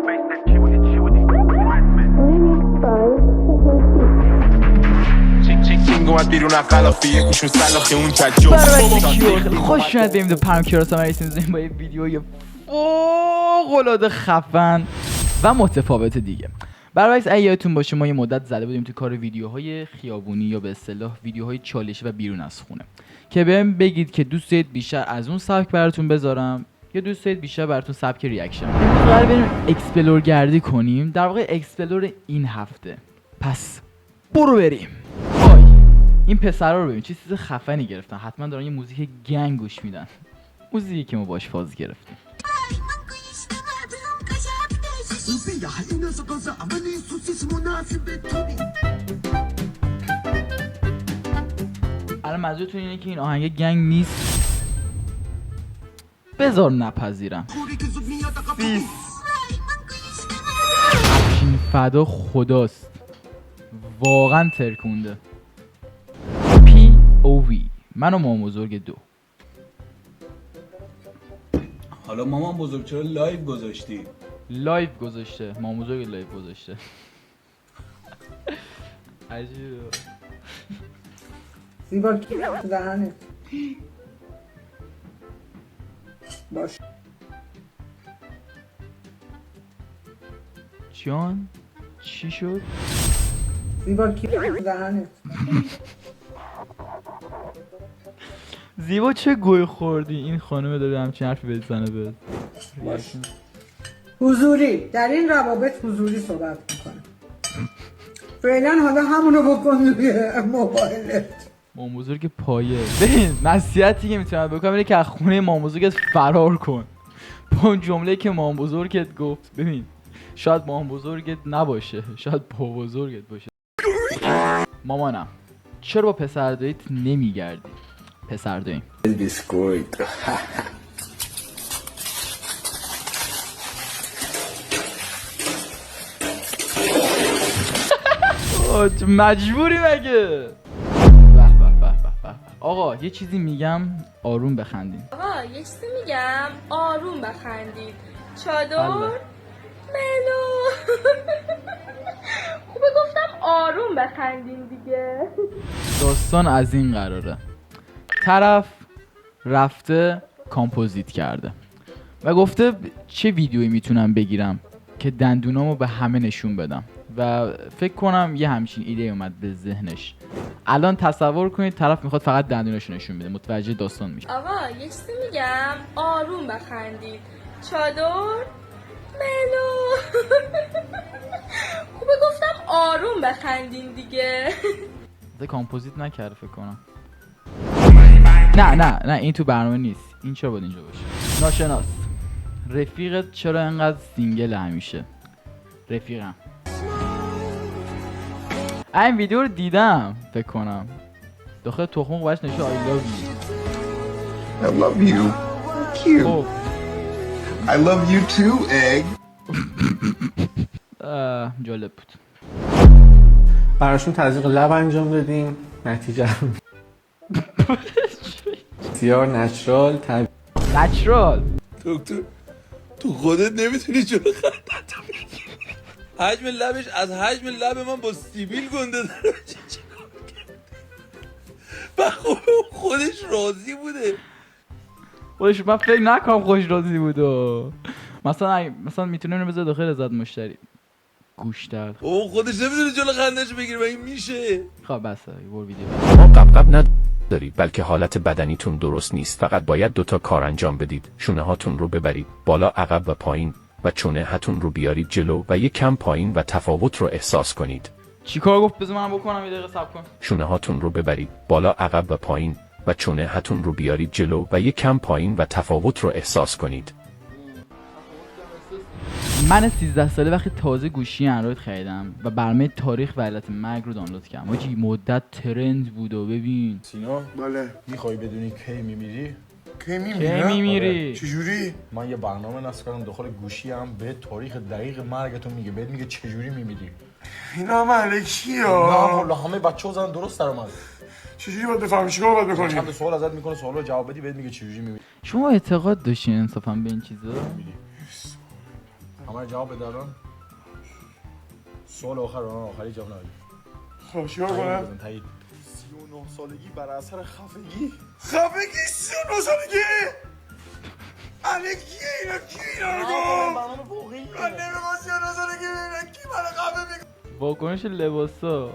خوش اومد بریم دو پرمکیراس هم رسیم با یه ویدیوی فوق‌العاده خفن و متفاوت دیگه. برعکس اگه یادتون باشه ما یه مدت زده بودیم تو کار ویدیوهای خیابونی یا به اصطلاح ویدیوهای چالشی و بیرون از خونه که بهم بگید که دوست دارید بیشتر از اون سبک براتون بذارم یا دوست دارید بیشتر براتون سبک ریاکشن. قرار بریم اکسپلور گردی کنیم، در واقع اکسپلور این هفته. پس برو بریم. این پسرا رو ببین چه چیز خفنی گرفتن، حتما دارن یه موزیک گنگ گوش میدن، موزیکی که ما باش فاز گرفتیم. الان منظورتون اینه که این آهنگ گنگ نیست؟ بذار نپذیرم. این فدا خداست، واقعا ترکونده. POV من و مامان بزرگ 2. حالا مامان بزرگ چرا لایو گذاشتی؟ لایو گذاشته، مامان بزرگ لایو گذاشته. عجیبه. زیبا کی تو دهنه باش جان چی شد؟ زیبا کی تو دهنه زیبا چه گوی خوردی؟ این خانمه داره همچین حرفی بزنه به حضوری در این روابط حضوری صحبت میکنه. فعلا حالا همونو بکن روی موبایلت. مام بزرگ پایه. ببین نصیحتی که میتونم بکنم اینه که از خونه مام بزرگت فرار کن. با اون جمله که مام بزرگت گفت، ببین شاید مام بزرگت نباشه، شاید با بزرگت باشه. مامانم چرا با پسر داییت نمیگردی؟ پسر داییم بیسکویت. مجبوری مگه؟ آقا یه چیزی میگم آروم بخندین. آقا یه چیزی میگم آروم بخندید. چادر ملو. خوبه گفتم آروم بخندین دیگه. داستان از این قراره، طرف رفته کامپوزیت کرده و گفته چه ویدیویی میتونم بگیرم که دندونامو به همه نشون بدم و فکر کنم یه همچین ایده اومد به ذهنش. الان تصور کنید طرف میخواد فقط دندوناشو نشون بده، متوجه داستان میشه. آقا یه چیزی میگم آروم بخندید. چادر ملو. خوبه گفتم آروم بخندین دیگه. کامپوزیت نکرده فکر کنم. نه این تو برنامه نیست. این چرا باید اینجا باشه؟ ناشناس رفیقت چرا انقدر سینگل همیشه؟ رفیقم این ویدیو رو دیدم فکر کنم، داخل تخم باش نشه I love you. Cute. I love you too, egg. جالب بود. براشون تزریق لب انجام دادیم، نتیجه بسیار نچرال نچرال. دکتر تو خودت نمیتونی جلو خندتو بگیری. حجم لبش از حجم لب من با سیبیل گنده داره. و خودش راضی بوده. خودش من فکر نکنم خوش راضی بوده. مثلا میتونه اینو بذاره داخل رضایت مشتری. گوش درد. او خودش نمیتونه جلو خندش بگیره و این میشه. خب بس برو ویدیو. ما قبقب ندارید بلکه حالت بدنیتون درست نیست. فقط باید 2 تا کار انجام بدید. شونه هاتون رو ببرید بالا، عقب و پایین و چونه هاتون رو بیارید جلو و یک کم پایین و تفاوت رو احساس کنید. چیکار گفت؟ بذار منم بکنم، یه دقیقه صبر کن. شونه هاتون رو ببرید بالا، عقب و پایین و چونه هاتون رو بیارید جلو و یک کم پایین و تفاوت رو احساس کنید. من 13 ساله وقتی تازه گوشی اندروید خریدم و برنامه تاریخ و علت مرگ رو دانلود کردم. حاجی مدت ترند بود و ببین. سینا بله. میخوای بدونی کی میمیری؟ کی میمیری؟ چجوری؟ من یه برنامه نصب کردم داخل گوشی هم به تاریخ دقیق مرگتو میگه، بهت میگه چجوری میمیری. اینا ملکی نه ها. والله همه بچه‌ها زدن درست در اومد. چجوری باید بفهمی؟ چیکار باید بکنی؟ چند سوال ازت میکنه، سوالو جواب بدی، بهت میگه چجوری میمیری. شما اعتقاد داشتین انصافا به این چیزا؟ همه جواب بده الان. سوال آخری جواب ندادی. خب چیکار کنم؟ تایید. 39 سالگی بر اثر خفگی 39 سالگی الکی اینا کی اینا رو گفت؟ من نمیخوام 39 سالگی ببینم کی من خفه میگه. واکنش لباسا.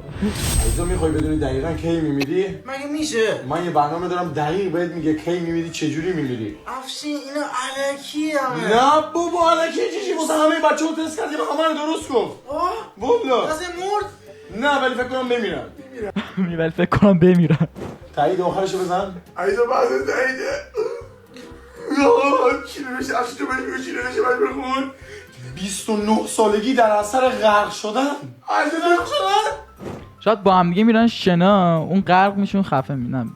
عزیزا میخوای بدونی دقیقاً کی میمیری؟ مگه میشه؟ من یه برنامه دارم دقیق بهت میگه کی میمیری چجوری میمیری. افشین اینا علکی همه. نه بابا علکی چیزی واسه همه بچه‌ها تست کردیم همه رو درست گفت. والله. تازه مرد؟ نه ولی فکر کنم بمیرن. ولی فکر کنم بمیرن. تایید آخرشو بزن. عزیزا بعد تاییده. آه چی نمیشه افشین تو بهش چی نمیشه باید بخون. 29 سالگی در اثر غرق شدن. عزیزا غرق شدن؟ شاید با هم دیگه میرن شنا، اون غرق میشون خفه میشن.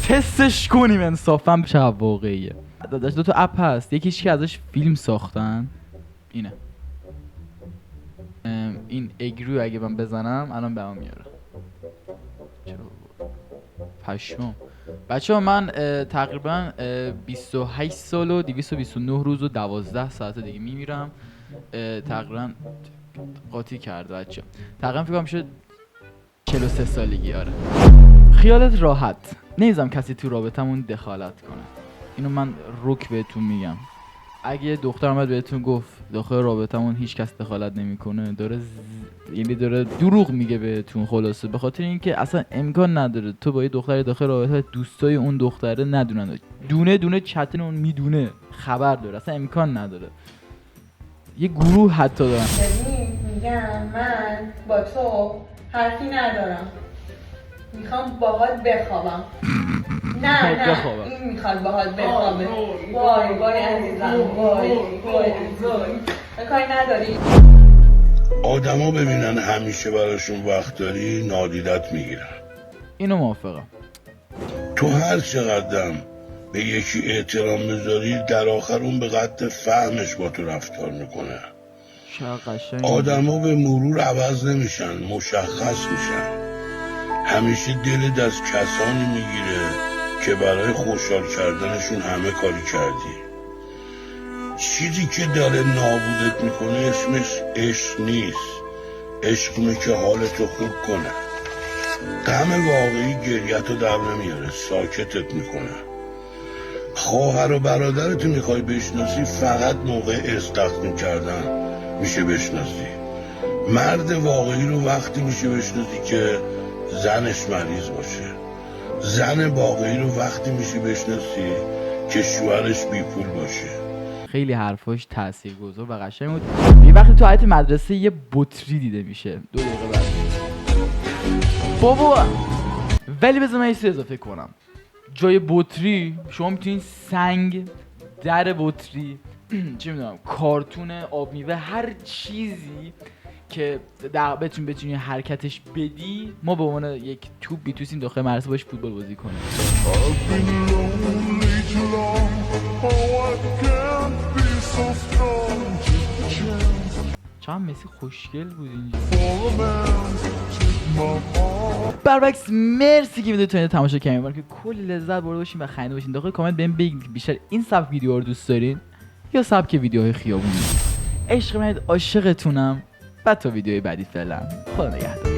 تستش کنیم انصافا چقدر واقعیه. داداش 2 تا اپ هست، یکیش که ازش فیلم ساختن اینه. این اگریو اگه من بزنم الان به من میاره. چرا پشمام. بچه‌ها من تقریبا 28 سال و 229 روز و 12 ساعت دیگه میمیرم. تقریبا قاطی کرد بچه‌ها. تقریبا فکر کنم میشه 43 سالگی. آره خیالت راحت، نمیذارم کسی تو رابطمون دخالت کنه. اینو من رک بهتون میگم. اگه دختر اومد بهتون گفت داخل رابطمون هیچ کس دخالت نمیکنه، یعنی داره دروغ میگه بهتون. خلاصه به خاطر اینکه اصلا امکان نداره تو با یه دختر داخل رابطه دوستای اون دختره ندونن، دونه دونه چتن اون میدونه، خبر داره، اصلا امکان نداره. یه گروه حتی دارن. میگم من با تو حرفی ندارم، میخوام باهات بخوابم. نه این میخواد باهات بخوابه. وای عزیزم، وای کاری نداری. آدما ببینن همیشه براشون وقت داری نادیدت میگیرن. اینو موافقم. تو هر چقدرم به یکی احترام میذاری در آخر اون به قدر فهمش با تو رفتار میکنه. آدما به مرور عوض نمیشن، مشخص میشن. همیشه دلت از کسانی میگیره که برای خوشحال کردنشون همه کاری کردی. چیزی که داره نابودت میکنه اسمش عشق نیست. عشق اینه که حالتو خوب کنه. غم واقعی گریتو در نمیاره، ساکتت میکنه. خواهر و برادرتو میخوای بشناسی فقط موقع استخدام کردن میشه بشناسی. مرد واقعی رو وقتی میشه بشناسی که زنش مریض باشه. زن واقعی رو وقتی میشه بشناسی که شوهرش بی پول باشه. خیلی حرفاش تاثیرگذار و قشنگ بود. یه وقتی تو حیاط مدرسه یه بطری دیده میشه 2 دقیقه بعد بابا. ولی بذار من یه چیز اضافه کنم. جای بطری شما میتونین سنگ، در بطری، چه میدونم کارتون، آب میوه، هر چیزی که بتونی حرکتش بدی، ما به عنوان یک توپ میتونیم داخل مدرسه باش فوتبال بازی کنیم. چند مسی خوشگل بود اینجا. برعکس مرسی که ویدیو تا تماشا کردین، که کلی لذت برده باشین و خنده باشین. داخل کامنت بهم بگید که بیشتر این سبک ویدیوها رو دوست دارین یا سبک ویدیوهای خیابونی. عشق من، عاشقتونم. بعد تا ویدیوی بعدی فعلا خدا نگهدار.